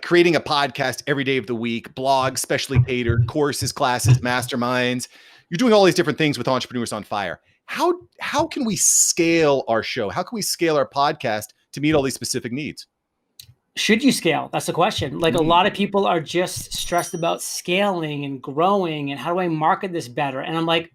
creating a podcast every day of the week, blogs, specially catered, courses, classes, masterminds. You're doing all these different things with Entrepreneurs on Fire. How can we scale our show? How can we scale our podcast to meet all these specific needs? Should you scale? That's the question. Like, a lot of people are just stressed about scaling and growing and how do I market this better? And I'm like,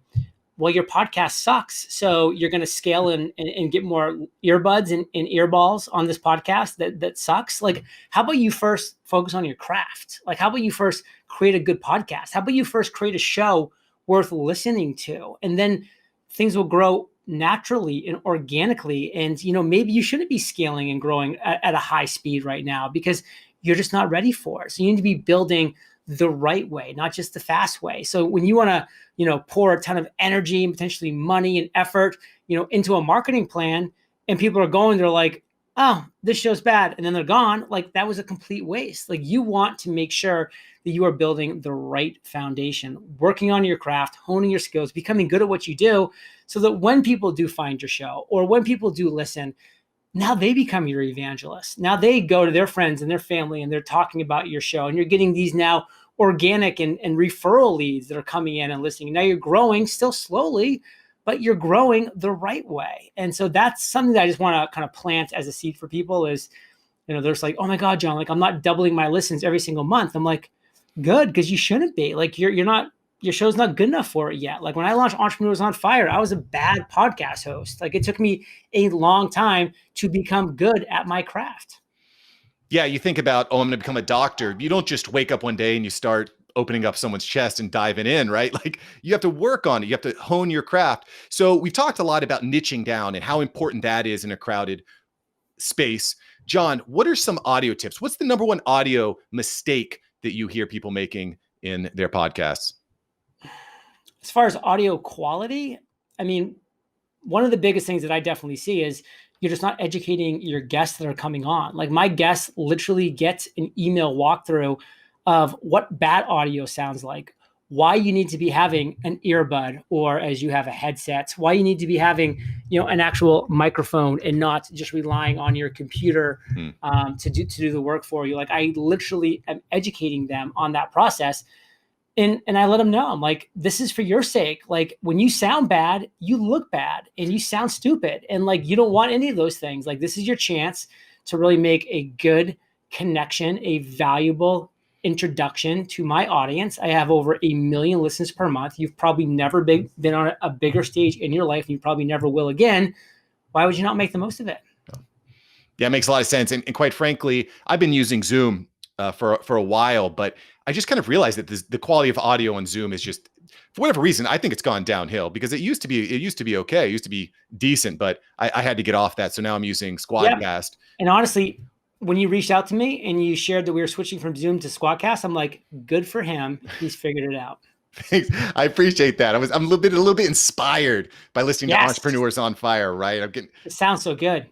well, your podcast sucks. So you're going to scale and get more earbuds and earballs on this podcast that sucks. Like, how about you first focus on your craft? Like, how about you first create a good podcast? How about you first create a show worth listening to? And then things will grow naturally and organically. And, maybe you shouldn't be scaling and growing at a high speed right now because you're just not ready for it. So you need to be building the right way, not just the fast way. So when you want to, pour a ton of energy and potentially money and effort, into a marketing plan, and people are going, they're like, oh, this show's bad, and then they're gone, like, that was a complete waste. Like, you want to make sure that you are building the right foundation, working on your craft, honing your skills, becoming good at what you do, so that when people do find your show or when people do listen, now they become your evangelists. Now they go to their friends and their family and they're talking about your show, and you're getting these now organic and referral leads that are coming in and listening. Now you're growing still slowly, but you're growing the right way. And so that's something that I just want to kind of plant as a seed for people is, there's like, oh my God, John, like, I'm not doubling my listens every single month. I'm like, good, because you shouldn't be. Like, you're not, your show's not good enough for it yet. Like, when I launched Entrepreneurs on Fire, I was a bad podcast host. Like, it took me a long time to become good at my craft. Yeah, you think about, I'm going to become a doctor. You don't just wake up one day and you start opening up someone's chest and diving in, right? Like, you have to work on it. You have to hone your craft. So we've talked a lot about niching down and how important that is in a crowded space. John, what are some audio tips? What's the number one audio mistake that you hear people making in their podcasts? As far as audio quality, I mean, one of the biggest things that I definitely see is you're just not educating your guests that are coming on. Like, my guests literally get an email walkthrough of what bad audio sounds like, why you need to be having an earbud, or as you have a headset, why you need to be having, an actual microphone and not just relying on your computer to do the work for you. Like, I literally am educating them on that process. And I let them know, I'm like, this is for your sake. Like, when you sound bad, you look bad and you sound stupid. And like, you don't want any of those things. Like, this is your chance to really make a good connection, a valuable introduction to my audience. I have over 1 million listens per month. You've probably never been on a bigger stage in your life, and you probably never will again. Why would you not make the most of it? Yeah, it makes a lot of sense. And quite frankly, I've been using Zoom for a while, but I just kind of realized that the quality of audio on Zoom is just, for whatever reason, I think it's gone downhill, because it used to be okay. It used to be decent, but I had to get off that. So now I'm using Squadcast. Yeah. And honestly, when you reached out to me and you shared that we were switching from Zoom to Squadcast, I'm like, good for him. He's figured it out. Thanks. I appreciate that. I'm a little bit inspired by listening to Entrepreneurs on Fire, right? It sounds so good.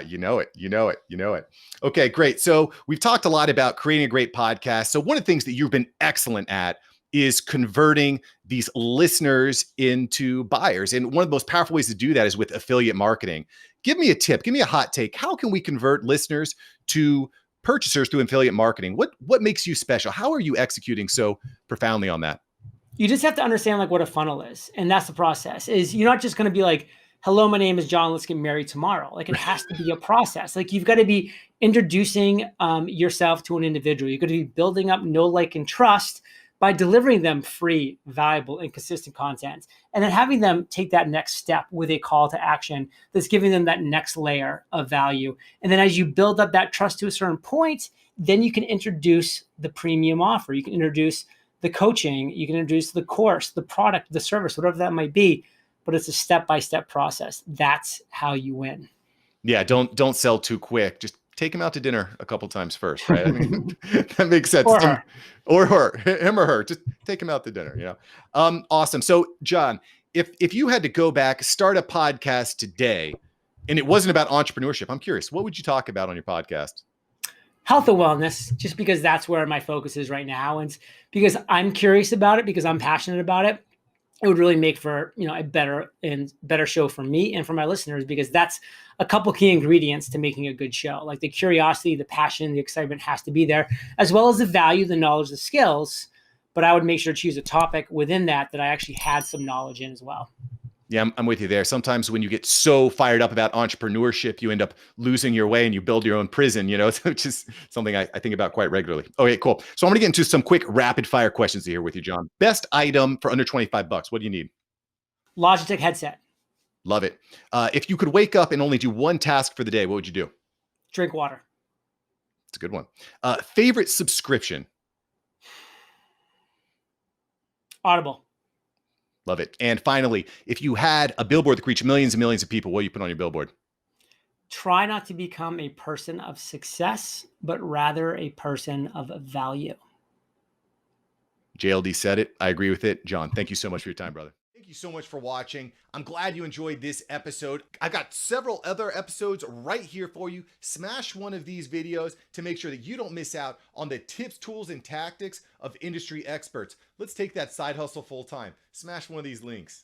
You know it. Okay, great. So we've talked a lot about creating a great podcast. So one of the things that you've been excellent at is converting these listeners into buyers. And one of the most powerful ways to do that is with affiliate marketing. Give me a tip. Give me a hot take. How can we convert listeners to purchasers through affiliate marketing? What makes you special? How are you executing so profoundly on that? You just have to understand like what a funnel is. And that's the process. Is you're not just going to be like, hello, my name is John, let's get married tomorrow. Like, it has to be a process. Like, you've got to be introducing yourself to an individual. You've got to be building up know, like, and trust by delivering them free, valuable, and consistent content. And then having them take that next step with a call to action that's giving them that next layer of value. And then as you build up that trust to a certain point, then you can introduce the premium offer. You can introduce the coaching. You can introduce the course, the product, the service, whatever that might be. But it's a step-by-step process. That's how you win. Yeah, don't sell too quick. Just take him out to dinner a couple times first, right? I mean, that makes sense. Or her. Or her, him or her. Just take him out to dinner. Awesome. So, John, if you had to go back, start a podcast today, and it wasn't about entrepreneurship, I'm curious, what would you talk about on your podcast? Health and wellness, just because that's where my focus is right now, and because I'm curious about it, because I'm passionate about it. it would really make for, a better show for me and for my listeners, because that's a couple key ingredients to making a good show. Like the curiosity, the passion, the excitement has to be there, as well as the value, the knowledge, the skills. But I would make sure to choose a topic within that I actually had some knowledge in as well. Yeah, I'm with you there. Sometimes when you get so fired up about entrepreneurship, you end up losing your way and you build your own prison, which is something I think about quite regularly. Okay, cool. So I'm going to get into some quick rapid fire questions here with you, John. Best item for under 25 bucks. What do you need? Logitech headset. Love it. If you could wake up and only do one task for the day, what would you do? Drink water. It's a good one. Favorite subscription? Audible. Love it. And finally, if you had a billboard that could reach millions and millions of people, what do you put on your billboard? Try not to become a person of success, but rather a person of value. JLD said it. I agree with it. John, thank you so much for your time, brother. Thank you so much for watching. I'm glad you enjoyed this episode. I've got several other episodes right here for you. Smash one of these videos to make sure that you don't miss out on the tips, tools, and tactics of industry experts. Let's take that side hustle full time. Smash one of these links.